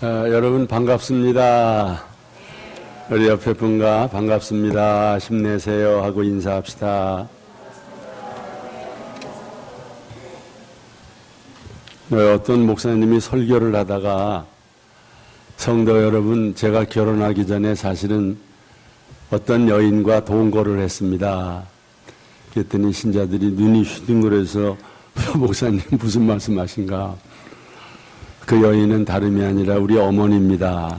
여러분 반갑습니다. 우리 옆에 분과 반갑습니다. 힘내세요 하고 인사합시다. 어떤 목사님이 설교를 하다가 성도 여러분, 제가 결혼하기 전에 사실은 어떤 여인과 동거를 했습니다. 그랬더니 신자들이 눈이 휘둥그레서 목사님 무슨 말씀하신가? 그 여인은 다름이 아니라 우리 어머니입니다.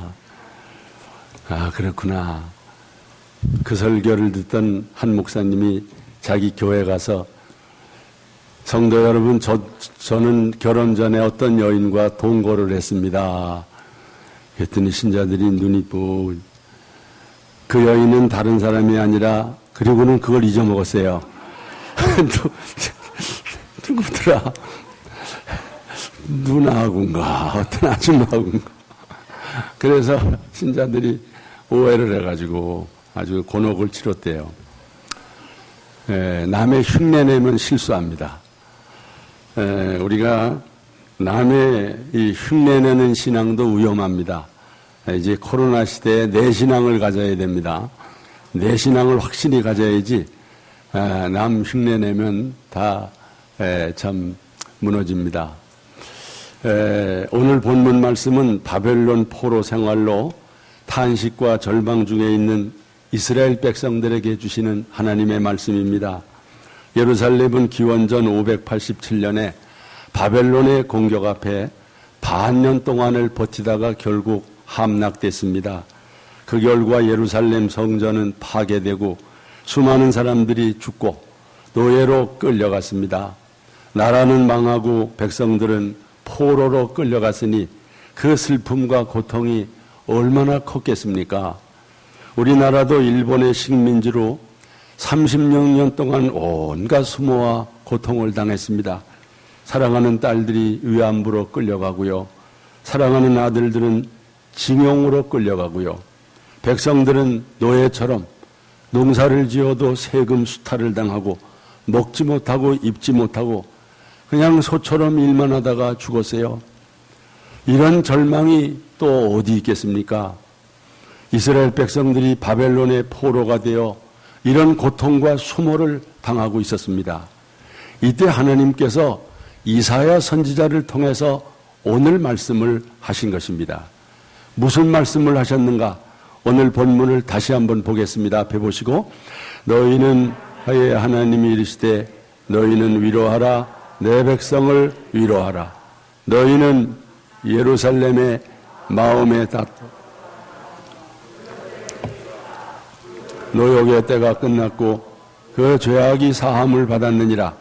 아, 그렇구나. 그 설교를 듣던 한 목사님이 자기 교회 가서 성도 여러분, 저는 결혼 전에 어떤 여인과 동거를 했습니다. 그랬더니 신자들이 눈이 그 여인은 다른 사람이 아니라, 그리고는 그걸 잊어먹었어요. 누구더라? 누나하고인가 어떤 아줌마하고인가. 그래서 신자들이 오해를 해가지고 아주 곤혹을 치렀대요. 남의 흉내내면 실수합니다. 우리가 남의 이 흉내내는 신앙도 위험합니다. 이제 코로나 시대에 내 신앙을 가져야 됩니다. 내 신앙을 확실히 가져야지 남 흉내내면 다 참 무너집니다. 오늘 본문 말씀은 바벨론 포로 생활로 탄식과 절망 중에 있는 이스라엘 백성들에게 주시는 하나님의 말씀입니다. 예루살렘은 기원전 587년에 바벨론의 공격 앞에 반년 동안을 버티다가 결국 함락됐습니다. 그 결과 예루살렘 성전은 파괴되고 수많은 사람들이 죽고 노예로 끌려갔습니다. 나라는 망하고 백성들은 포로로 끌려갔으니 그 슬픔과 고통이 얼마나 컸겠습니까? 우리나라도 일본의 식민지로 36년 동안 온갖 수모와 고통을 당했습니다. 사랑하는 딸들이 위안부로 끌려가고요. 사랑하는 아들들은 징용으로 끌려가고요. 백성들은 노예처럼 농사를 지어도 세금 수탈을 당하고 먹지 못하고 입지 못하고 그냥 소처럼 일만 하다가 죽었어요. 이런 절망이 또 어디 있겠습니까? 이스라엘 백성들이 바벨론의 포로가 되어 이런 고통과 수모를 당하고 있었습니다. 이때 하나님께서 이사야 선지자를 통해서 오늘 말씀을 하신 것입니다. 무슨 말씀을 하셨는가? 오늘 본문을 다시 한번 보겠습니다. 앞에 보시고, 너희는 하나님이 이르시되 너희는 위로하라, 내 백성을 위로하라. 너희는 예루살렘의 마음에 노역의 때가 끝났고 그 죄악이 사함을 받았느니라.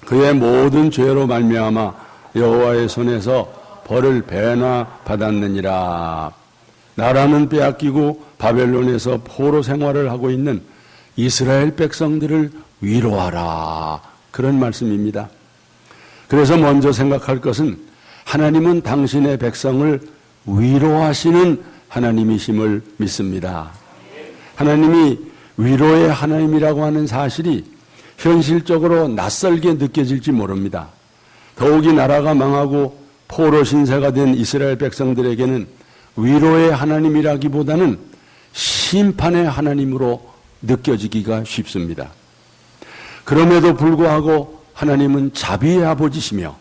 그의 모든 죄로 말미암아 여호와의 손에서 벌을 배나 받았느니라. 나라는 빼앗기고 바벨론에서 포로 생활을 하고 있는 이스라엘 백성들을 위로하라. 그런 말씀입니다. 그래서 먼저 생각할 것은 하나님은 당신의 백성을 위로하시는 하나님이심을 믿습니다. 하나님이 위로의 하나님이라고 하는 사실이 현실적으로 낯설게 느껴질지 모릅니다. 더욱이 나라가 망하고 포로 신세가 된 이스라엘 백성들에게는 위로의 하나님이라기보다는 심판의 하나님으로 느껴지기가 쉽습니다. 그럼에도 불구하고 하나님은 자비의 아버지시며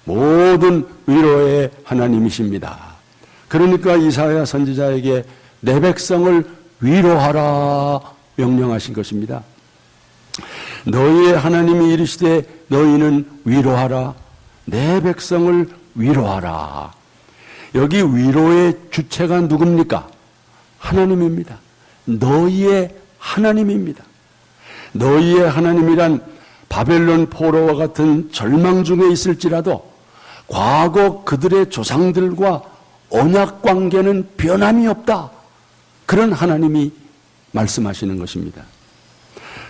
모든 위로의 하나님이십니다. 그러니까 이사야 선지자에게 내 백성을 위로하라 명령하신 것입니다. 너희의 하나님이 이르시되 너희는 위로하라, 내 백성을 위로하라. 여기 위로의 주체가 누굽니까? 하나님입니다. 너희의 하나님입니다. 너희의 하나님이란 바벨론 포로와 같은 절망 중에 있을지라도 과거 그들의 조상들과 언약 관계는 변함이 없다. 그런 하나님이 말씀하시는 것입니다.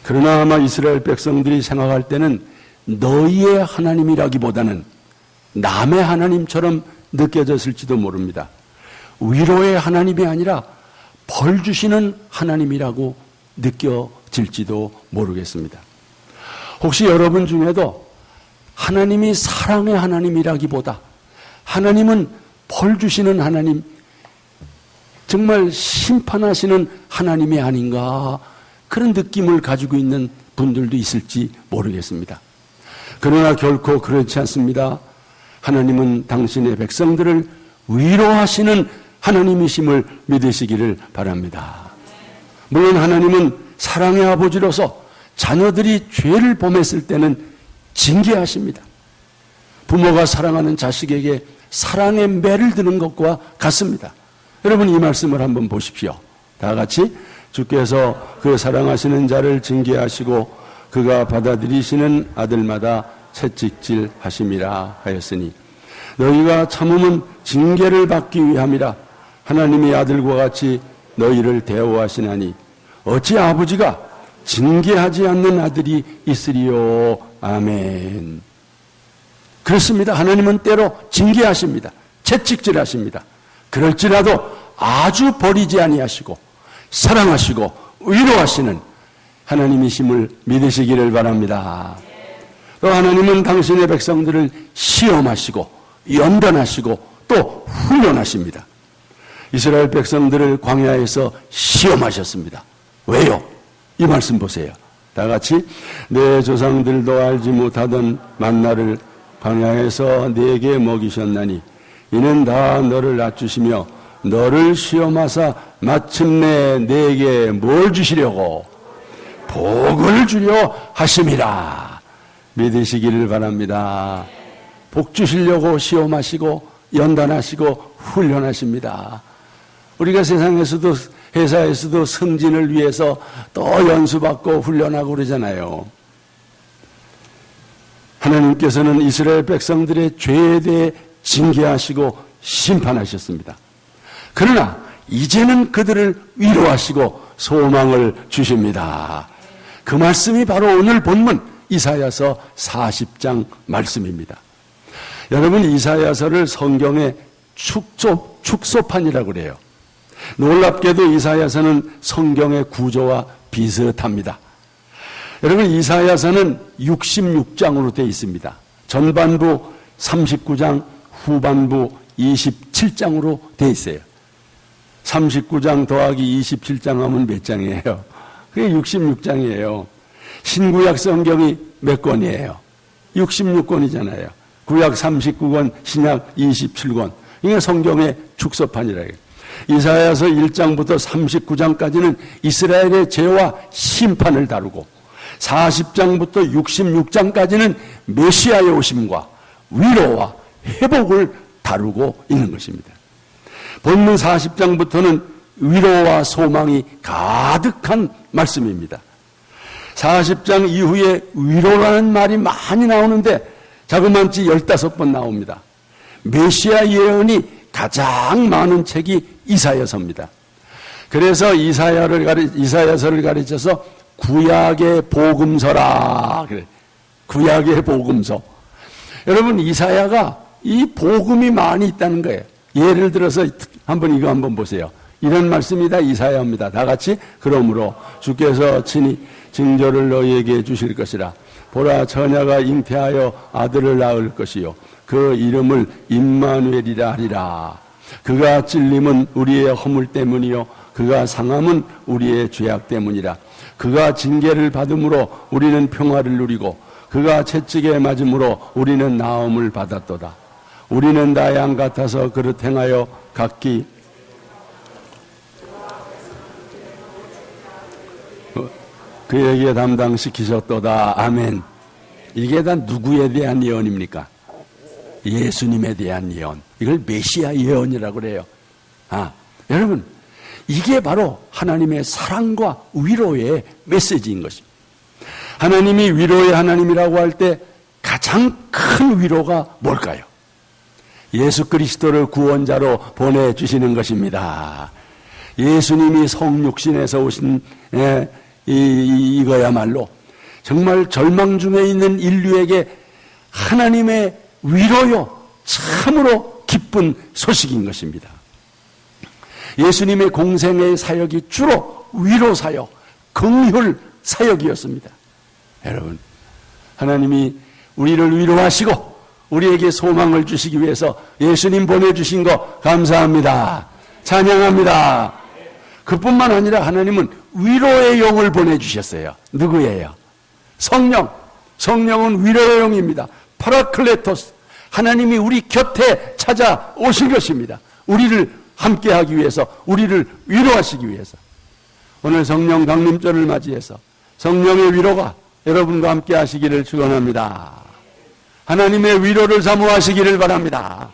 그러나 아마 이스라엘 백성들이 생각할 때는 너희의 하나님이라기보다는 남의 하나님처럼 느껴졌을지도 모릅니다. 위로의 하나님이 아니라 벌 주시는 하나님이라고 느껴질지도 모르겠습니다. 혹시 여러분 중에도 하나님이 사랑의 하나님이라기보다 하나님은 벌 주시는 하나님, 정말 심판하시는 하나님이 아닌가 그런 느낌을 가지고 있는 분들도 있을지 모르겠습니다. 그러나 결코 그렇지 않습니다. 하나님은 당신의 백성들을 위로하시는 하나님이심을 믿으시기를 바랍니다. 물론 하나님은 사랑의 아버지로서 자녀들이 죄를 범했을 때는 징계하십니다. 부모가 사랑하는 자식에게 사랑의 매를 드는 것과 같습니다. 여러분 이 말씀을 한번 보십시오. 다 같이 주께서 그 사랑하시는 자를 징계하시고 그가 받아들이시는 아들마다 채찍질 하심이라 하였으니 너희가 참음은 징계를 받기 위함이라 하나님의 아들과 같이 너희를 대우하시나니 어찌 아버지가 징계하지 않는 아들이 있으리요. 아멘. 그렇습니다. 하나님은 때로 징계하십니다. 채찍질하십니다. 그럴지라도 아주 버리지 아니하시고 사랑하시고 위로하시는 하나님이심을 믿으시기를 바랍니다. 또 하나님은 당신의 백성들을 시험하시고 연단하시고 또 훈련하십니다. 이스라엘 백성들을 광야에서 시험하셨습니다. 왜요? 이 말씀 보세요. 다 같이 내 조상들도 알지 못하던 만나를 광야에서 네게 먹이셨나니 이는 다 너를 낮추시며 너를 시험하사 마침내 네게 뭘 주시려고? 복을 주려 하심이라. 믿으시기를 바랍니다. 복 주시려고 시험하시고 연단하시고 훈련하십니다. 우리가 세상에서도 회사에서도 승진을 위해서 또 연수받고 훈련하고 그러잖아요. 하나님께서는 이스라엘 백성들의 죄에 대해 징계하시고 심판하셨습니다. 그러나 이제는 그들을 위로하시고 소망을 주십니다. 그 말씀이 바로 오늘 본문 이사야서 40장 말씀입니다. 여러분 이사야서를 성경의 축소판이라고 그래요. 놀랍게도 이사야서는 성경의 구조와 비슷합니다. 여러분 이사야서는 66장으로 되어 있습니다. 전반부 39장, 후반부 27장으로 되어 있어요. 39장 더하기 27장 하면 몇 장이에요? 그게 66장이에요. 신구약 성경이 몇 권이에요? 66권이잖아요. 구약 39권, 신약 27권. 이게 성경의 축소판이라고 해요. 이사야서 1장부터 39장까지는 이스라엘의 죄와 심판을 다루고 40장부터 66장까지는 메시아의 오심과 위로와 회복을 다루고 있는 것입니다. 본문 40장부터는 위로와 소망이 가득한 말씀입니다. 40장 이후에 위로라는 말이 많이 나오는데 자그만치 15번 나옵니다. 메시아 예언이 가장 많은 책이 이사야서입니다. 그래서 이사야서를 가르쳐서 구약의 복음서라 그래. 구약의 복음서. 여러분 이사야가 이 복음이 많이 있다는 거예요. 예를 들어서 이거 한번 보세요. 이런 말씀이 다 이사야입니다. 다 같이 그러므로 주께서 친히 징조를 너희에게 주실 것이라. 보라 처녀가 잉태하여 아들을 낳을 것이요 그 이름을 임마누엘이라 하리라. 그가 찔림은 우리의 허물 때문이요 그가 상함은 우리의 죄악 때문이라. 그가 징계를 받음으로 우리는 평화를 누리고 그가 채찍에 맞음으로 우리는 나음을 받았도다. 우리는 다 양 같아서 그릇 행하여 각기 그에게 담당시키셨도다. 아멘. 이게 다 누구에 대한 예언입니까? 예수님에 대한 예언. 이걸 메시아 예언이라고 그래요. 여러분 이게 바로 하나님의 사랑과 위로의 메시지인 것입니다. 하나님이 위로의 하나님이라고 할 때 가장 큰 위로가 뭘까요? 예수 그리스도를 구원자로 보내주시는 것입니다. 예수님이 성육신에서 오신 이거야말로 정말 절망 중에 있는 인류에게 하나님의 위로요 참으로 기쁜 소식인 것입니다. 예수님의 공생의 사역이 주로 위로 사역, 긍휼 사역이었습니다. 여러분 하나님이 우리를 위로하시고 우리에게 소망을 주시기 위해서 예수님 보내주신 거 감사합니다. 찬양합니다. 그뿐만 아니라 하나님은 위로의 영을 보내주셨어요. 누구예요? 성령. 성령은 위로의 영입니다. 파라클레토스. 하나님이 우리 곁에 찾아오신 것입니다. 우리를 함께하기 위해서, 우리를 위로하시기 위해서. 오늘 성령 강림절을 맞이해서 성령의 위로가 여러분과 함께 하시기를 축원합니다. 하나님의 위로를 사모하시기를 바랍니다.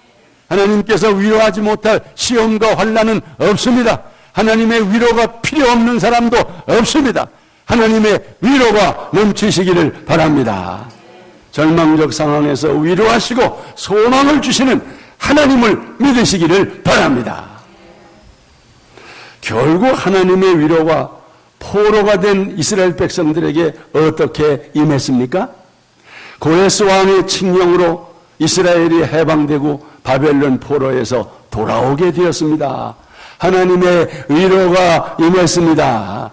하나님께서 위로하지 못할 시험과 환난은 없습니다. 하나님의 위로가 필요 없는 사람도 없습니다. 하나님의 위로가 넘치시기를 바랍니다. 절망적 상황에서 위로하시고 소망을 주시는 하나님을 믿으시기를 바랍니다. 결국 하나님의 위로가 포로가 된 이스라엘 백성들에게 어떻게 임했습니까? 고레스 왕의 칙령으로 이스라엘이 해방되고 바벨론 포로에서 돌아오게 되었습니다. 하나님의 위로가 임했습니다.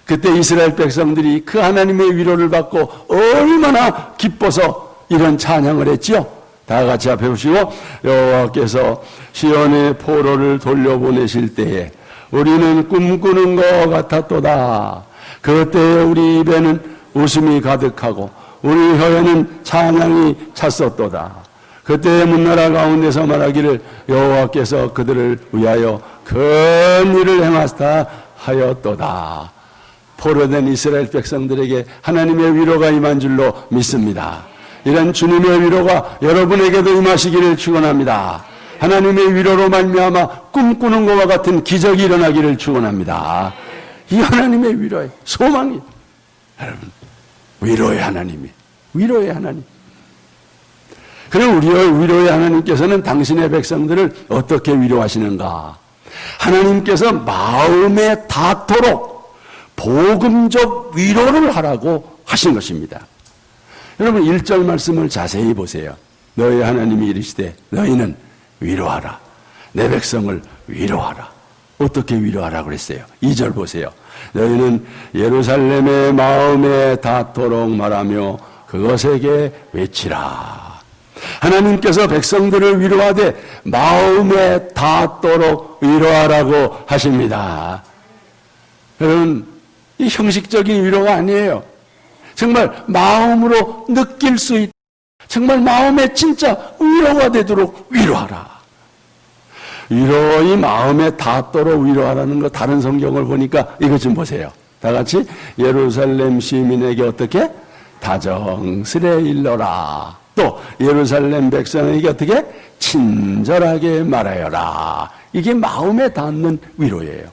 그때 이스라엘 백성들이 그 하나님의 위로를 받고 얼마나 기뻐서 이런 찬양을 했지요. 다 같이 앞에 보시고, 여호와께서 시온의 포로를 돌려보내실 때에 우리는 꿈꾸는 것 같았도다. 그때에 우리 입에는 웃음이 가득하고 우리 혀에는 찬양이 찼었도다. 그때 문나라 가운데서 말하기를 여호와께서 그들을 위하여 큰 일을 행하시다 하였도다. 포로된 이스라엘 백성들에게 하나님의 위로가 임한 줄로 믿습니다. 이런 주님의 위로가 여러분에게도 임하시기를 축원합니다. 하나님의 위로로 말미암아 꿈꾸는 것과 같은 기적이 일어나기를 축원합니다. 이 하나님의 위로의 소망이, 여러분, 위로의 하나님이, 위로의 하나님. 그럼 우리의 위로의 하나님께서는 당신의 백성들을 어떻게 위로하시는가? 하나님께서 마음에 닿도록 복음적 위로를 하라고 하신 것입니다. 여러분 1절 말씀을 자세히 보세요. 너희 하나님이 이르시되 너희는 위로하라. 내 백성을 위로하라. 어떻게 위로하라 그랬어요? 2절 보세요. 너희는 예루살렘의 마음에 닿도록 말하며 그것에게 외치라. 하나님께서 백성들을 위로하되 마음에 닿도록 위로하라고 하십니다. 여러분, 이 형식적인 위로가 아니에요. 정말 마음으로 느낄 수 있다. 정말 마음에 진짜 위로가 되도록 위로하라. 위로의 마음에 닿도록 위로하라는 거 다른 성경을 보니까 이것 좀 보세요. 다 같이 예루살렘 시민에게 어떻게? 다정스레 일러라. 또 예루살렘 백성에게 어떻게? 친절하게 말하여라. 이게 마음에 닿는 위로예요.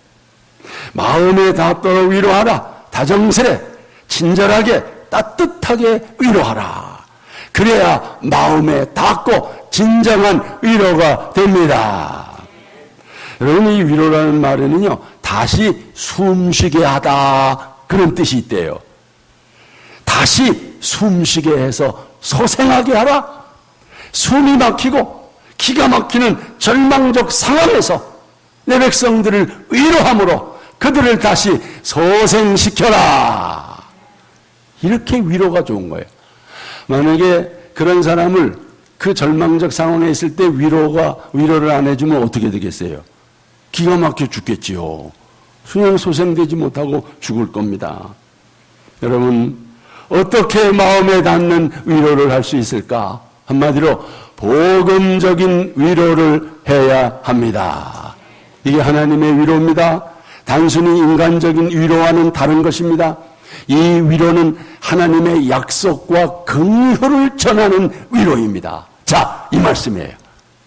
마음에 닿도록 위로하라. 다정스레, 친절하게, 따뜻하게 위로하라. 그래야 마음에 닿고 진정한 위로가 됩니다. 여러분, 이 위로라는 말에는요, 다시 숨쉬게 하다, 그런 뜻이 있대요. 다시 숨쉬게 해서 소생하게 하라. 숨이 막히고 기가 막히는 절망적 상황에서 내 백성들을 위로함으로 그들을 다시 소생시켜라. 이렇게 위로가 좋은 거예요. 만약에 그런 사람을 그 절망적 상황에 있을 때 위로를 안 해주면 어떻게 되겠어요? 기가 막혀 죽겠지요. 그냥 소생되지 못하고 죽을 겁니다. 여러분, 어떻게 마음에 닿는 위로를 할 수 있을까? 한마디로 복음적인 위로를 해야 합니다. 이게 하나님의 위로입니다. 단순히 인간적인 위로와는 다른 것입니다. 이 위로는 하나님의 약속과 긍휼을 전하는 위로입니다. 자, 이 말씀이에요.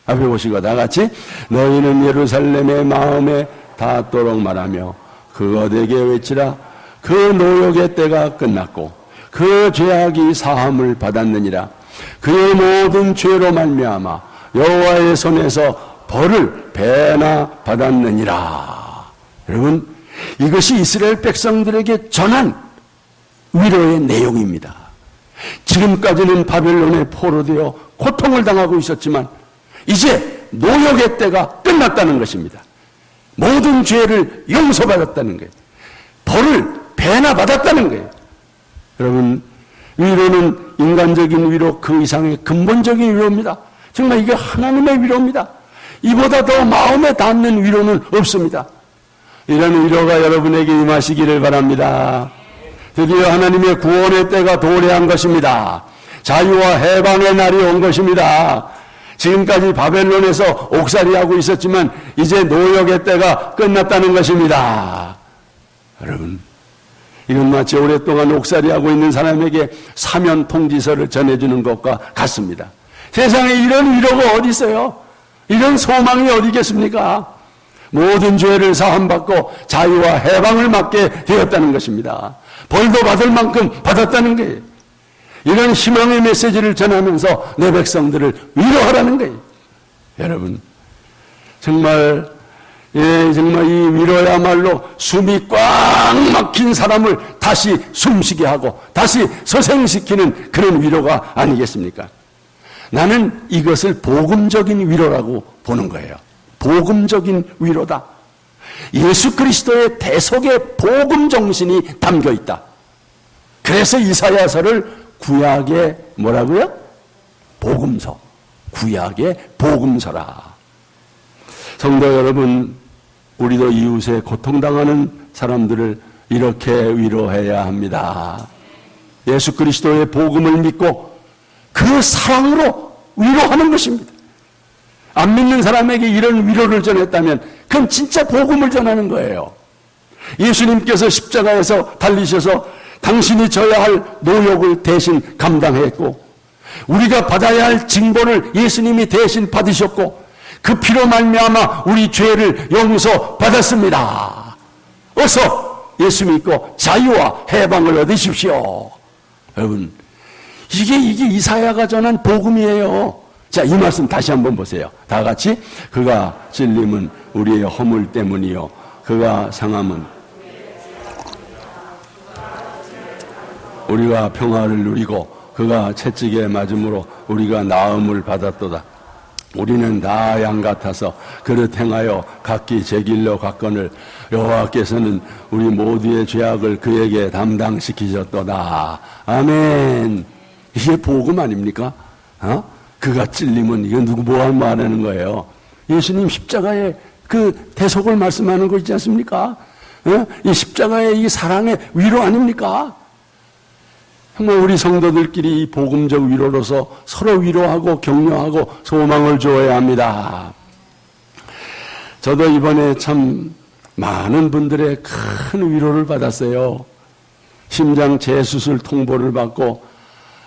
앞에 보시고 다 같이 너희는 예루살렘의 마음에 닿도록 말하며 그것에게 외치라. 그 노역의 때가 끝났고 그 죄악이 사함을 받았느니라. 그의 모든 죄로 말미암아 여호와의 손에서 벌을 배나 받았느니라. 여러분, 이것이 이스라엘 백성들에게 전한 위로의 내용입니다. 지금까지는 바벨론에 포로되어 고통을 당하고 있었지만 이제 노역의 때가 끝났다는 것입니다. 모든 죄를 용서받았다는 거예요. 벌을 배나 받았다는 거예요. 여러분, 위로는 인간적인 위로 그 이상의 근본적인 위로입니다. 정말 이게 하나님의 위로입니다. 이보다 더 마음에 닿는 위로는 없습니다. 이런 위로가 여러분에게 임하시기를 바랍니다. 드디어 하나님의 구원의 때가 도래한 것입니다. 자유와 해방의 날이 온 것입니다. 지금까지 바벨론에서 옥살이하고 있었지만 이제 노역의 때가 끝났다는 것입니다. 여러분, 이건 마치 오랫동안 옥살이하고 있는 사람에게 사면 통지서를 전해주는 것과 같습니다. 세상에 이런 위로가 어디 있어요? 이런 소망이 어디 있겠습니까? 모든 죄를 사함받고 자유와 해방을 받게 되었다는 것입니다. 벌도 받을 만큼 받았다는 거예요. 이런 희망의 메시지를 전하면서 내 백성들을 위로하라는 거예요. 여러분, 정말 이 위로야말로 숨이 꽉 막힌 사람을 다시 숨쉬게 하고 다시 소생시키는 그런 위로가 아니겠습니까? 나는 이것을 복음적인 위로라고 보는 거예요. 복음적인 위로다. 예수 그리스도의 대속의 복음 정신이 담겨 있다. 그래서 이사야서를 구약의 뭐라고요? 복음서. 구약의 복음서라. 성도 여러분, 우리도 이웃에 고통당하는 사람들을 이렇게 위로해야 합니다. 예수 그리스도의 복음을 믿고 그 사랑으로 위로하는 것입니다. 안 믿는 사람에게 이런 위로를 전했다면 그건 진짜 복음을 전하는 거예요. 예수님께서 십자가에서 달리셔서 당신이 져야 할 노역을 대신 감당했고 우리가 받아야 할 징벌을 예수님이 대신 받으셨고 그 피로 말미암아 우리 죄를 용서받았습니다. 어서 예수 믿고 자유와 해방을 얻으십시오. 여러분, 이게 이사야가 전한 복음이에요. 자, 이 말씀 다시 한번 보세요. 다 같이. 그가 찔림은 우리의 허물 때문이요 그가 상함은 우리가 평화를 누리고 그가 채찍에 맞음으로 우리가 나음을 받았도다. 우리는 다 양 같아서 그릇 행하여 각기 제 길로 갔거늘 여호와께서는 우리 모두의 죄악을 그에게 담당시키셨도다. 아멘. 이게 복음 아닙니까? 그가 찔림은 이거 누구 뭐 말하는 거예요? 예수님 십자가의 그 대속을 말씀하는 거 있지 않습니까? 이 십자가의 이 사랑의 위로 아닙니까? 정말 우리 성도들끼리 이 복음적 위로로서 서로 위로하고 격려하고 소망을 주어야 합니다. 저도 이번에 참 많은 분들의 큰 위로를 받았어요. 심장 재수술 통보를 받고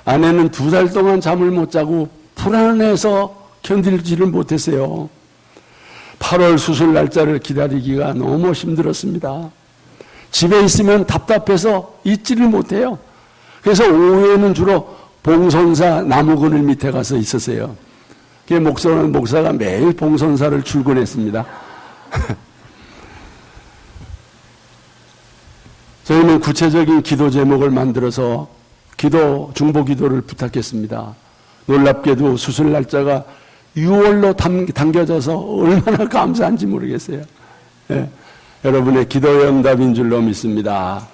아내는 2달 동안 잠을 못 자고 불안해서 견디지를 못했어요. 8월 수술 날짜를 기다리기가 너무 힘들었습니다. 집에 있으면 답답해서 있지를 못해요. 그래서 오후에는 주로 봉선사 나무그늘 밑에 가서 있었어요. 목사가 매일 봉선사를 출근했습니다. 저희는 구체적인 기도 제목을 만들어서 중보 기도를 부탁했습니다. 놀랍게도 수술 날짜가 6월로 당겨져서 얼마나 감사한지 모르겠어요. 네. 여러분의 기도의 응답인 줄로 믿습니다.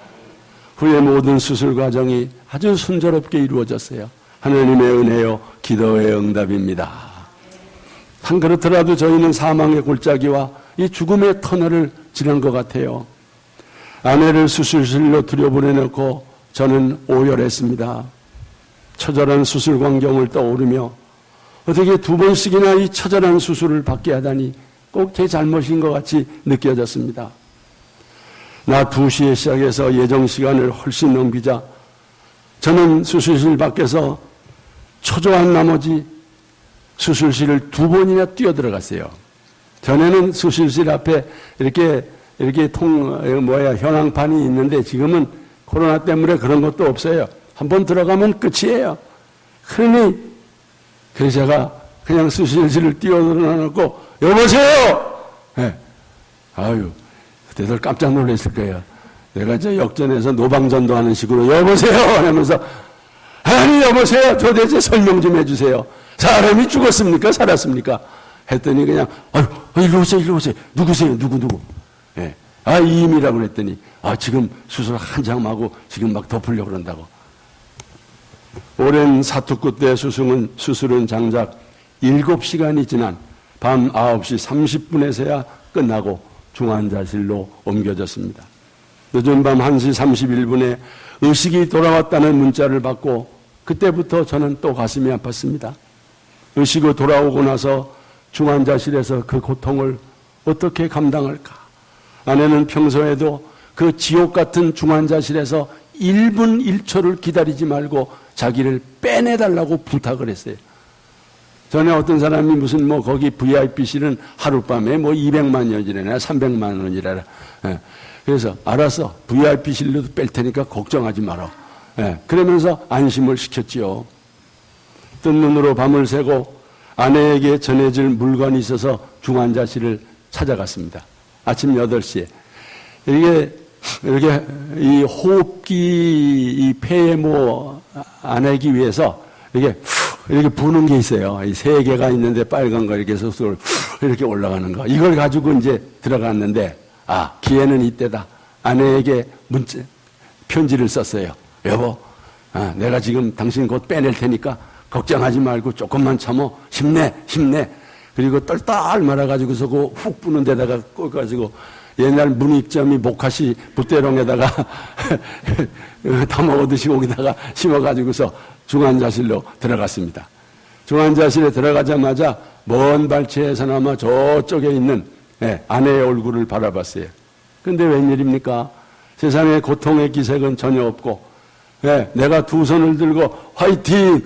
후에 모든 수술 과정이 아주 순조롭게 이루어졌어요. 하나님의 은혜요 기도의 응답입니다. 한 그렇더라도 저희는 사망의 골짜기와 이 죽음의 터널을 지난 것 같아요. 아내를 수술실로 들여보내놓고 저는 오열했습니다. 처절한 수술 광경을 떠오르며 어떻게 2번씩이나 이 처절한 수술을 받게 하다니 꼭 제 잘못인 것 같이 느껴졌습니다. 낮 2시에 시작해서 예정 시간을 훨씬 넘기자 저는 수술실 밖에서 초조한 나머지 수술실을 2번이나 뛰어들어갔어요. 전에는 수술실 앞에 이렇게 현황판이 있는데 지금은 코로나 때문에 그런 것도 없어요. 한번 들어가면 끝이에요. 그러니 그래서 제가 그냥 수술실을 뛰어들어놓고 여보세요! 네. 아유, 그때들 깜짝 놀랐을 거예요. 내가 저 역전에서 노방전도 하는 식으로 여보세요! 하면서 아니 여보세요! 도대체 설명 좀 해주세요. 사람이 죽었습니까? 살았습니까? 했더니 그냥 일로 오세요. 누구세요? 누구? 예. 이임이라고 그랬더니 지금 수술 한참 하고 지금 막 덮으려고 그런다고. 오랜 사투 끝에 수술은 장작 7시간이 지난 밤 9시 30분에서야 끝나고 중환자실로 옮겨졌습니다. 늦은 밤 1시 31분에 의식이 돌아왔다는 문자를 받고 그때부터 저는 또 가슴이 아팠습니다. 의식이 돌아오고 나서 중환자실에서 그 고통을 어떻게 감당할까? 아내는 평소에도 그 지옥 같은 중환자실에서 1분 1초를 기다리지 말고 자기를 빼내달라고 부탁을 했어요. 전에 어떤 사람이 무슨 거기 VIP실은 하룻밤에 200만 원이래나 300만 원이래라. 예. 그래서 알았어. VIP실로도 뺄 테니까 걱정하지 마라. 예. 그러면서 안심을 시켰지요. 뜬 눈으로 밤을 새고 아내에게 전해질 물건이 있어서 중환자실을 찾아갔습니다. 아침 8시에. 이렇게 이 호흡기 이 폐에 안 하기 위해서 이렇게 부는 게 있어요. 이 3개가 있는데 빨간 거 이렇게 쏙쏙 이렇게 올라가는 거. 이걸 가지고 이제 들어갔는데, 기회는 이때다. 아내에게 편지를 썼어요. 여보, 내가 지금 당신 곧 빼낼 테니까 걱정하지 말고 조금만 참어. 힘내. 그리고 똘똘 말아가지고서 그 훅 부는 데다가 꽂아가지고 옛날 문익점이 목화시 붓대롱에다가 다 먹어드시고 거기다가 심어가지고서 중환자실로 들어갔습니다. 중환자실에 들어가자마자 먼 발치에서나마 저쪽에 있는 아내의 얼굴을 바라봤어요. 근데 웬일입니까? 세상에 고통의 기색은 전혀 없고 내가 두 손을 들고 화이팅!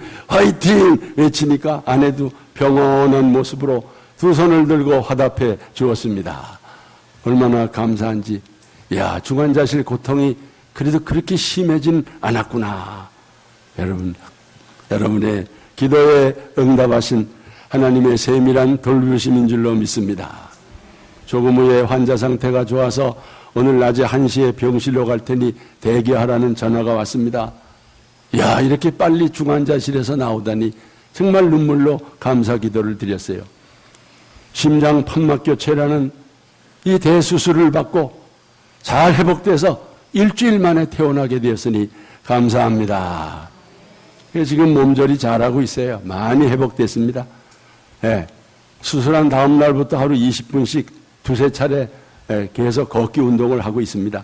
외치니까 아내도 평온한 모습으로 두 손을 들고 화답해 주었습니다. 얼마나 감사한지. 중환자실 고통이 그래도 그렇게 심해진 않았구나. 여러분의 기도에 응답하신 하나님의 세밀한 돌보심인 줄로 믿습니다. 조금 후에 환자 상태가 좋아서 오늘 낮에 1시에 병실로 갈 테니 대기하라는 전화가 왔습니다. 이렇게 빨리 중환자실에서 나오다니 정말 눈물로 감사 기도를 드렸어요. 심장 판막교체라는 이 대수술을 받고 잘 회복돼서 일주일 만에 퇴원하게 되었으니 감사합니다. 지금 몸조리 잘하고 있어요. 많이 회복됐습니다. 수술한 다음 날부터 하루 20분씩 두세 차례 계속 걷기 운동을 하고 있습니다.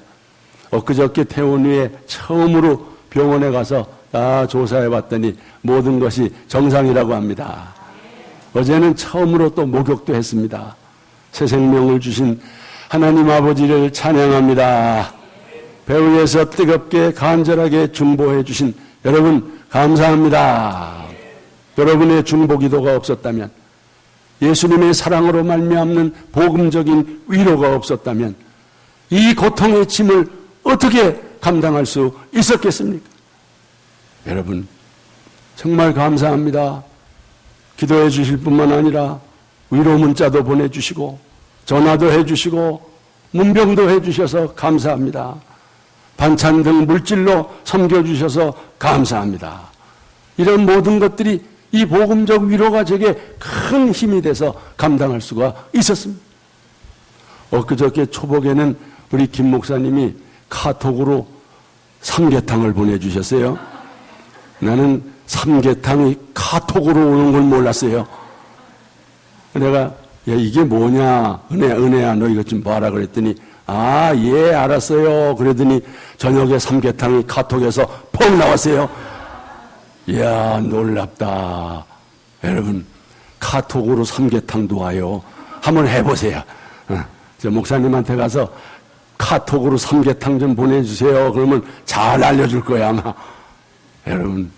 엊그저께 퇴원 후에 처음으로 병원에 가서 다 조사해 봤더니 모든 것이 정상이라고 합니다. 어제는 처음으로 또 목욕도 했습니다. 새 생명을 주신 하나님 아버지를 찬양합니다. 배후에서 뜨겁게 간절하게 중보해 주신 여러분 감사합니다. 여러분의 중보 기도가 없었다면, 예수님의 사랑으로 말미암는 복음적인 위로가 없었다면 이 고통의 짐을 어떻게 감당할 수 있었겠습니까? 여러분 정말 감사합니다. 기도해 주실 뿐만 아니라 위로 문자도 보내주시고 전화도 해주시고 문병도 해주셔서 감사합니다. 반찬 등 물질로 섬겨주셔서 감사합니다. 이런 모든 것들이 이 복음적 위로가 제게 큰 힘이 돼서 감당할 수가 있었습니다. 엊그저께 초복에는 우리 김 목사님이 카톡으로 삼계탕을 보내주셨어요. 나는 삼계탕이 카톡으로 오는 걸 몰랐어요. 내가 이게 뭐냐, 은혜야 너 이것 좀 봐라 그랬더니 예 알았어요 그러더니 저녁에 삼계탕이 카톡에서 펑 나왔어요. 이야 놀랍다. 여러분 카톡으로 삼계탕도 와요. 한번 해보세요. 저 목사님한테 가서 카톡으로 삼계탕 좀 보내주세요. 그러면 잘 알려줄 거야 아마. 여러분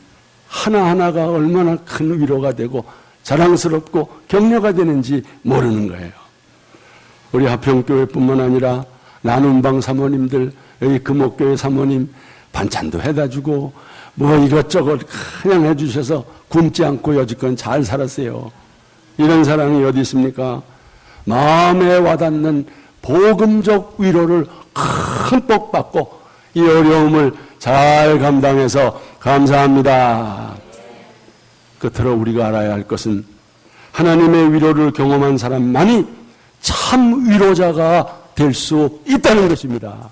하나하나가 얼마나 큰 위로가 되고 자랑스럽고 격려가 되는지 모르는 거예요. 우리 하평교회뿐만 아니라 나눔방 사모님들, 여기 금옥교회 사모님 반찬도 해다 주고 이것저것 그냥 해주셔서 굶지 않고 여지껏 잘 살았어요. 이런 사랑이 어디 있습니까? 마음에 와닿는 복음적 위로를 흠뻑 받고 이 어려움을 잘 감당해서 감사합니다. 끝으로 우리가 알아야 할 것은 하나님의 위로를 경험한 사람만이 참 위로자가 될 수 있다는 것입니다.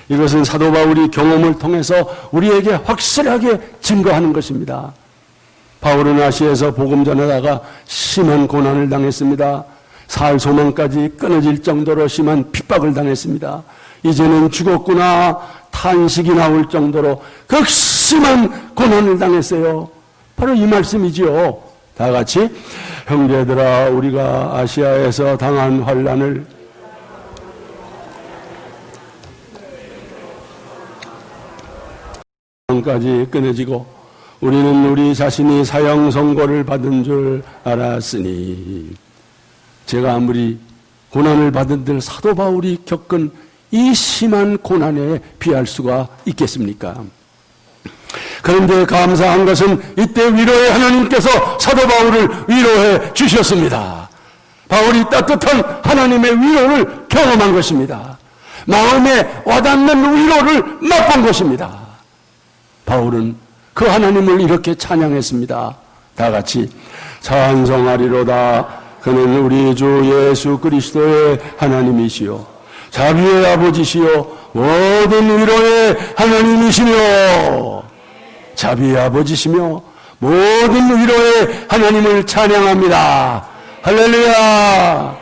이것은 사도 바울이 경험을 통해서 우리에게 확실하게 증거하는 것입니다. 바울은 아시아에서 복음 전하다가 심한 고난을 당했습니다. 살 소망까지 끊어질 정도로 심한 핍박을 당했습니다. 이제는 죽었구나 탄식이 나올 정도로 극심한 고난을 당했어요. 바로 이 말씀이지요. 다 같이 형제들아 우리가 아시아에서 당한 환난을 까지 끊어지고 우리는 우리 자신이 사형 선고를 받은 줄 알았으니 제가 아무리 고난을 받은들 사도 바울이 겪은 이 심한 고난에 비할 수가 있겠습니까? 그런데 감사한 것은 이때 위로의 하나님께서 사도 바울을 위로해 주셨습니다. 바울이 따뜻한 하나님의 위로를 경험한 것입니다. 마음에 와닿는 위로를 맛본 것입니다. 바울은 그 하나님을 이렇게 찬양했습니다. 다 같이 찬송하리로다. 그는 우리 주 예수 그리스도의 하나님이시요 자비의 아버지시요 모든 위로의 하나님이시며 자비의 아버지시며 모든 위로의 하나님을 찬양합니다. 할렐루야.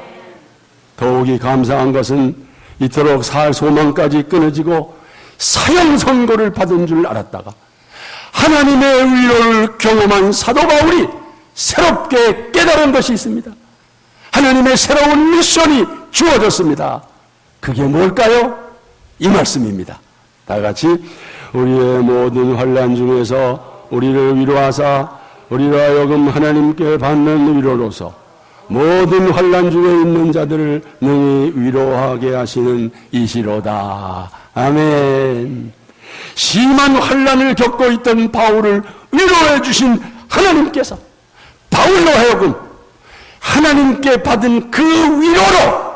더욱이 감사한 것은 이토록 살 소망까지 끊어지고 사형 선고를 받은 줄 알았다가 하나님의 위로를 경험한 사도 바울이 새롭게 깨달은 것이 있습니다. 하나님의 새로운 미션이 주어졌습니다. 그게 뭘까요? 이 말씀입니다. 다 같이 우리의 모든 환난 중에서 우리를 위로하사 우리로 하여금 하나님께 받는 위로로서 모든 환난 중에 있는 자들을 능히 위로하게 하시는 이시로다. 아멘. 심한 환난을 겪고 있던 바울을 위로해 주신 하나님께서 바울로 하여금 하나님께 받은 그 위로로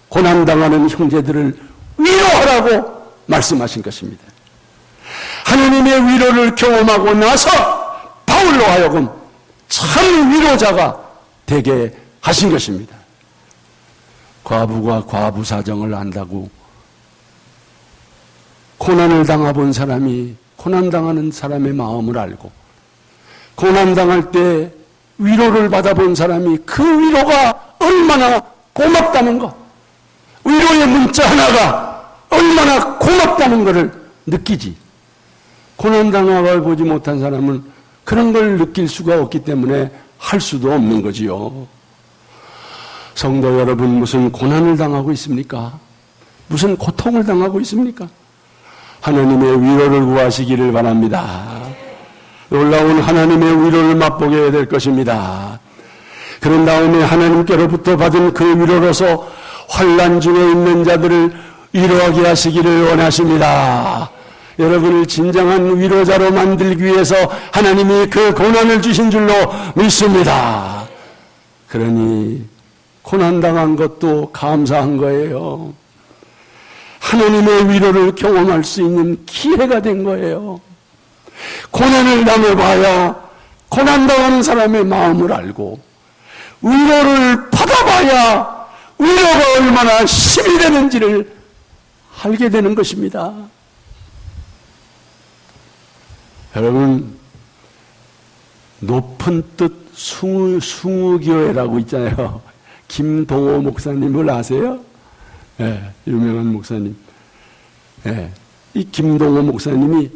고난당하는 형제들을 위로하라고 말씀하신 것입니다. 하나님의 위로를 경험하고 나서 바울로 하여금 참 위로자가 되게 하신 것입니다. 과부가 과부 사정을 안다고 고난을 당해본 사람이 고난당하는 사람의 마음을 알고 고난당할 때 위로를 받아본 사람이 그 위로가 얼마나 고맙다는 것, 위로의 문자 하나가 얼마나 고맙다는 것을 느끼지. 고난당하고 보지 못한 사람은 그런 걸 느낄 수가 없기 때문에 할 수도 없는 거지요. 성도 여러분, 무슨 고난을 당하고 있습니까? 무슨 고통을 당하고 있습니까? 하나님의 위로를 구하시기를 바랍니다. 놀라운 하나님의 위로를 맛보게 될 것입니다. 그런 다음에 하나님께로부터 받은 그 위로로서 환난 중에 있는 자들을 위로하게 하시기를 원하십니다. 여러분을 진정한 위로자로 만들기 위해서 하나님이 그 고난을 주신 줄로 믿습니다. 그러니 고난당한 것도 감사한 거예요. 하나님의 위로를 경험할 수 있는 기회가 된 거예요. 고난을 당해봐야 고난당하는 사람의 마음을 알고 위로를 받아봐야 위로가 얼마나 힘이 되는지를 알게 되는 것입니다. 여러분, 높은 뜻 숭우교회라고 있잖아요. 김동호 목사님을 아세요? 네, 유명한 목사님. 네, 이 김동호 목사님이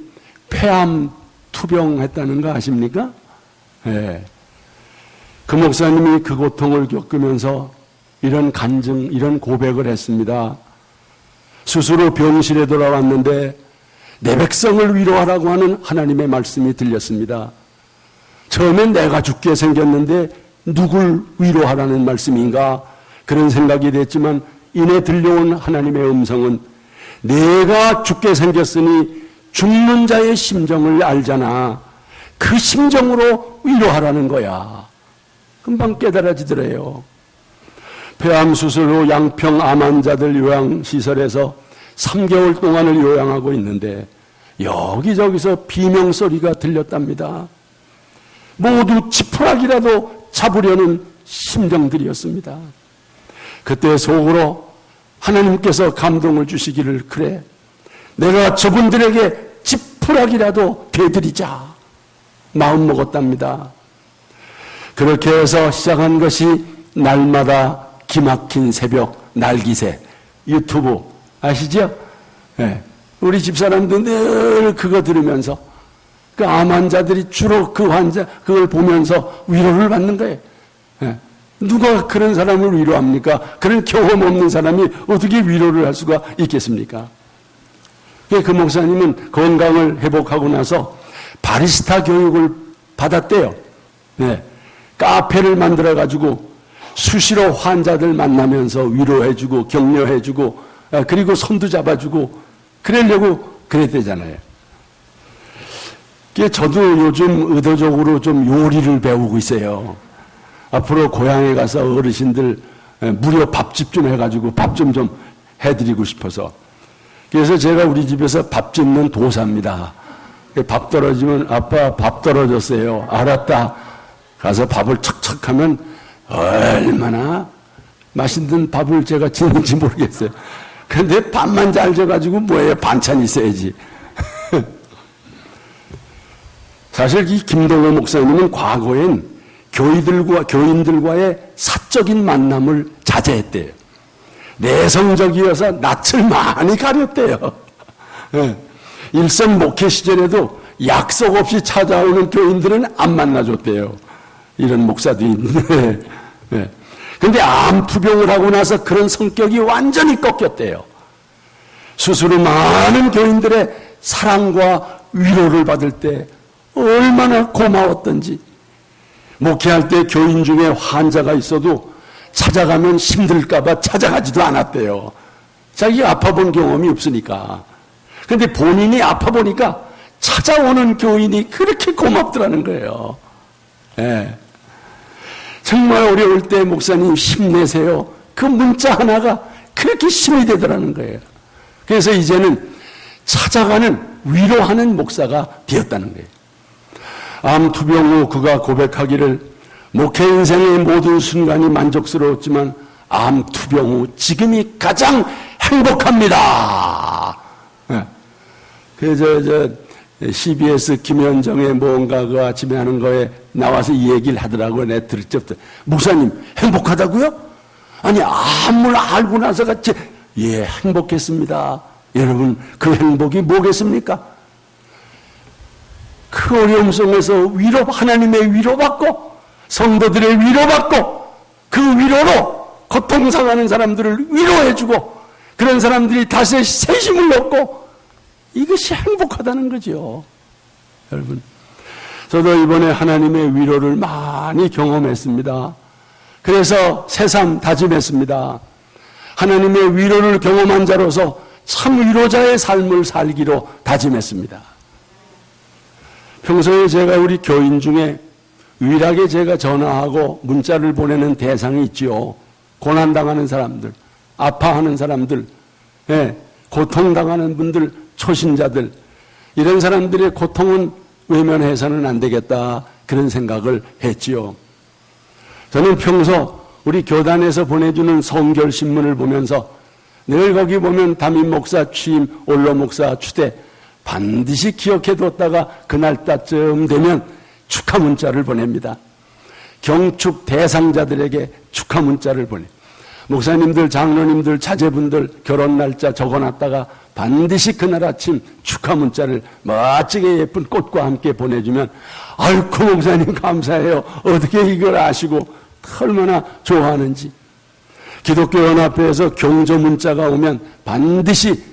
폐암 투병했다는 거 아십니까? 네. 그 목사님이 그 고통을 겪으면서 이런 간증, 이런 고백을 했습니다. 스스로 병실에 돌아왔는데 내 백성을 위로하라고 하는 하나님의 말씀이 들렸습니다. 처음엔 내가 죽게 생겼는데 누굴 위로하라는 말씀인가? 그런 생각이 됐지만 이내 들려온 하나님의 음성은 내가 죽게 생겼으니 죽는 자의 심정을 알잖아. 그 심정으로 위로하라는 거야. 금방 깨달아지더래요. 폐암 수술 후 양평 암 환자들 요양시설에서 3개월 동안을 요양하고 있는데 여기저기서 비명소리가 들렸답니다. 모두 지푸라기라도 잡으려는 심정들이었습니다. 그때 속으로 하나님께서 감동을 주시기를, 그래, 내가 저분들에게 지푸라기라도 대드리자. 마음 먹었답니다. 그렇게 해서 시작한 것이 날마다 기막힌 새벽 날기새 유튜브 아시죠? 네. 우리 집사람도 늘 그거 들으면서 그 암 환자들이 주로 그 환자 그걸 보면서 위로를 받는 거예요. 네. 누가 그런 사람을 위로합니까? 그런 경험 없는 사람이 어떻게 위로를 할 수가 있겠습니까? 그 목사님은 건강을 회복하고 나서 바리스타 교육을 받았대요. 네. 카페를 만들어가지고 수시로 환자들 만나면서 위로해주고 격려해주고 그리고 손도 잡아주고 그러려고 그랬대잖아요. 저도 요즘 의도적으로 좀 요리를 배우고 있어요. 앞으로 고향에 가서 어르신들 무료 밥집 좀 해가지고 밥 좀 해드리고 싶어서. 그래서 제가 우리 집에서 밥 짓는 도사입니다. 밥 떨어지면 아빠 밥 떨어졌어요. 알았다. 가서 밥을 척척하면 얼마나 맛있는 밥을 제가 짓는지 모르겠어요. 그런데 밥만 잘 져가지고 뭐예요? 반찬이 있어야지. 사실 이 김동호 목사님은 과거엔 교인들과의 사적인 만남을 자제했대요. 내성적이어서 낯을 많이 가렸대요. 일선 목회 시절에도 약속 없이 찾아오는 교인들은 안 만나줬대요. 이런 목사도 있는데. 근데 암투병을 하고 나서 그런 성격이 완전히 꺾였대요. 스스로 많은 교인들의 사랑과 위로를 받을 때 얼마나 고마웠던지. 목회할 때 교인 중에 환자가 있어도 찾아가면 힘들까봐 찾아가지도 않았대요. 자기가 아파본 경험이 없으니까. 근데 본인이 아파보니까 찾아오는 교인이 그렇게 고맙더라는 거예요. 예. 정말 어려울 때 목사님 힘내세요. 그 문자 하나가 그렇게 힘이 되더라는 거예요. 그래서 이제는 찾아가는 위로하는 목사가 되었다는 거예요. 암투병 후 그가 고백하기를 목회 인생의 모든 순간이 만족스러웠지만 암투병 후 지금이 가장 행복합니다. 그래서 CBS 김현정의 뭔가 그 아침에 하는 거에 나와서 이 얘기를 하더라고요. 내가 들었죠. 목사님 행복하다고요? 아니 암을 알고 나서 같이 예 행복했습니다. 여러분 그 행복이 뭐겠습니까? 그 어려움 속에서 하나님의 위로받고 성도들의 위로받고 그 위로로 고통당하는 사람들을 위로해주고 그런 사람들이 다시 새 힘을 얻고 이것이 행복하다는 거죠. 여러분 저도 이번에 하나님의 위로를 많이 경험했습니다. 그래서 새삼 다짐했습니다. 하나님의 위로를 경험한 자로서 참 위로자의 삶을 살기로 다짐했습니다. 평소에 제가 우리 교인 중에 유일하게 제가 전화하고 문자를 보내는 대상이 있지요. 고난당하는 사람들, 아파하는 사람들, 고통당하는 분들, 초신자들 이런 사람들의 고통은 외면해서는 안 되겠다 그런 생각을 했지요. 저는 평소 우리 교단에서 보내주는 성결신문을 보면서 늘 거기 보면 담임 목사 취임, 올로 목사 추대 반드시 기억해뒀다가 그날따쯤 되면 축하 문자를 보냅니다. 경축 대상자들에게 축하 문자를 보내. 목사님들, 장로님들, 자제분들 결혼 날짜 적어놨다가 반드시 그날 아침 축하 문자를 멋지게 예쁜 꽃과 함께 보내주면 아이고 목사님 감사해요. 어떻게 이걸 아시고 얼마나 좋아하는지. 기독교 연합회에서 경조 문자가 오면 반드시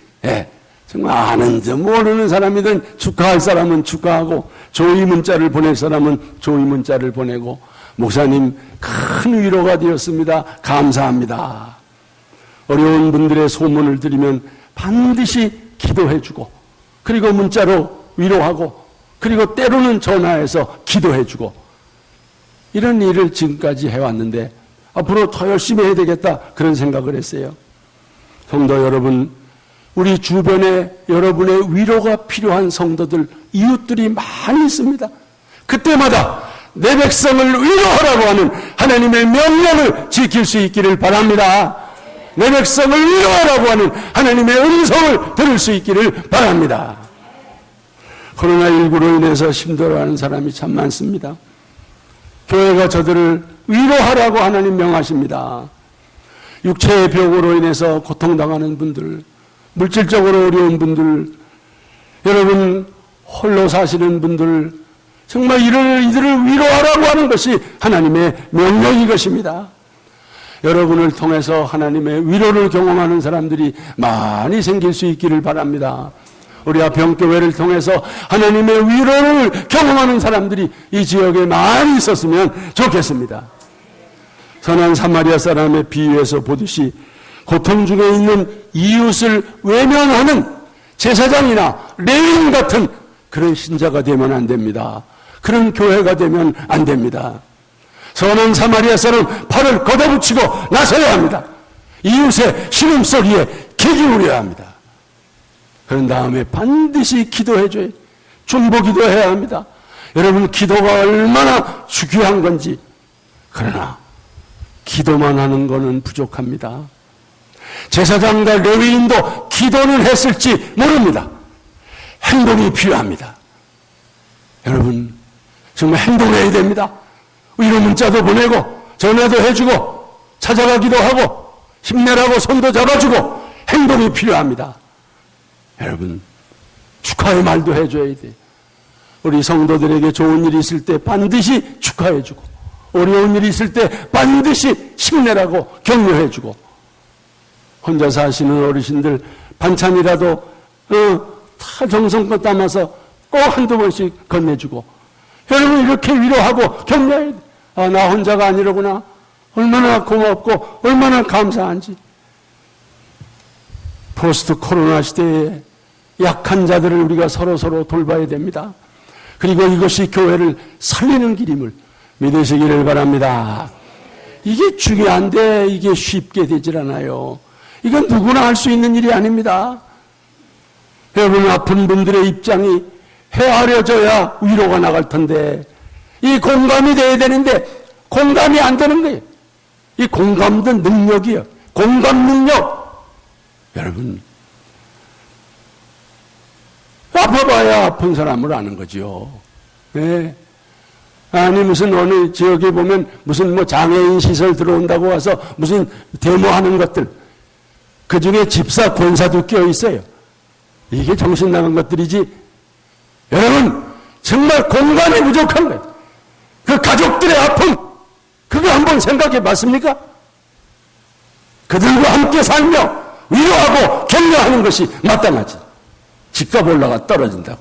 정말 아는지 모르는 사람이든 축하할 사람은 축하하고 조의 문자를 보낼 사람은 조의 문자를 보내고 목사님 큰 위로가 되었습니다. 감사합니다. 어려운 분들의 소문을 들으면 반드시 기도해주고 그리고 문자로 위로하고 그리고 때로는 전화해서 기도해주고 이런 일을 지금까지 해왔는데 앞으로 더 열심히 해야 되겠다 그런 생각을 했어요. 성도 여러분, 우리 주변에 여러분의 위로가 필요한 성도들, 이웃들이 많이 있습니다. 그때마다 내 백성을 위로하라고 하는 하나님의 명령을 지킬 수 있기를 바랍니다. 내 백성을 위로하라고 하는 하나님의 음성을 들을 수 있기를 바랍니다. 코로나19로 인해서 힘들어하는 사람이 참 많습니다. 교회가 저들을 위로하라고 하나님 명하십니다. 육체의 병으로 인해서 고통당하는 분들, 물질적으로 어려운 분들, 여러분 홀로 사시는 분들, 정말 이들을 위로하라고 하는 것이 하나님의 명령인 것입니다. 여러분을 통해서 하나님의 위로를 경험하는 사람들이 많이 생길 수 있기를 바랍니다. 우리 아평교회를 통해서 하나님의 위로를 경험하는 사람들이 이 지역에 많이 있었으면 좋겠습니다. 선한 사마리아 사람의 비유에서 보듯이 고통 중에 있는 이웃을 외면하는 제사장이나 레위인 같은 그런 신자가 되면 안 됩니다. 그런 교회가 되면 안 됩니다. 선한 사마리아 사람 팔을 걷어붙이고 나서야 합니다. 이웃의 신음소리에 귀 기울여야 합니다. 그런 다음에 반드시 기도해줘야, 중보기도 해야 합니다. 여러분 기도가 얼마나 중요한 건지. 그러나 기도만 하는 것은 부족합니다. 제사장과 레위인도 기도는 했을지 모릅니다. 행동이 필요합니다. 여러분 정말 행동해야 됩니다. 위로 문자도 보내고 전화도 해주고 찾아가기도 하고 힘내라고 손도 잡아주고 행동이 필요합니다. 여러분 축하의 말도 해줘야 돼. 우리 성도들에게 좋은 일이 있을 때 반드시 축하해주고 어려운 일이 있을 때 반드시 힘내라고 격려해주고 혼자 사시는 어르신들 반찬이라도 다 정성껏 담아서 꼭 한두 번씩 건네주고 여러분 이렇게 위로하고 격려해야 돼. 아, 나 혼자가 아니로구나. 얼마나 고맙고 얼마나 감사한지. 포스트 코로나 시대에 약한 자들을 우리가 서로 돌봐야 됩니다. 그리고 이것이 교회를 살리는 길임을 믿으시기를 바랍니다. 이게 중요한데 이게 쉽게 되질 않아요. 이건 누구나 할 수 있는 일이 아닙니다. 여러분 아픈 분들의 입장이 헤아려져야 위로가 나갈 텐데 이 공감이 돼야 되는데 공감이 안 되는 거예요. 이 공감도 능력이에요. 공감 능력. 여러분 아파봐야 아픈 사람을 아는 거죠. 네. 아니 무슨 어느 지역에 보면 무슨 뭐 장애인 시설 들어온다고 와서 무슨 데모하는 것들 그 중에 집사 권사도 껴 있어요. 이게 정신 나간 것들이지. 여러분 정말 공감이 부족한 거예요. 그 가족들의 아픔 그거 한번 생각해 봤습니까? 그들과 함께 살며 위로하고 격려하는 것이 마땅하지. 집값 올라가 떨어진다고.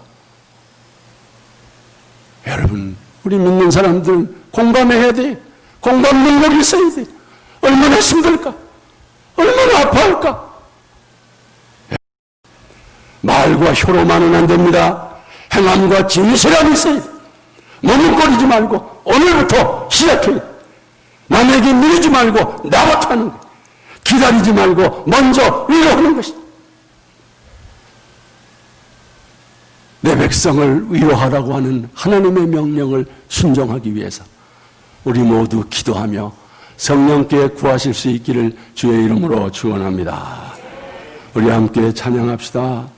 여러분 우리 믿는 사람들 공감해야 돼. 공감 능력이 있어야 돼. 얼마나 힘들까? 얼마나 아파할까? 말과 혀로만은 안 됩니다. 행함과 진실함이 있어야 돼. 머뭇거리지 말고 오늘부터 시작해야 돼. 남에게 미루지 말고 나부터 하는 거야. 기다리지 말고 먼저 위로하는 것이다. 내 백성을 위로하라고 하는 하나님의 명령을 순종하기 위해서 우리 모두 기도하며 성령께 구하실 수 있기를 주의 이름으로 축원합니다. 우리 함께 찬양합시다.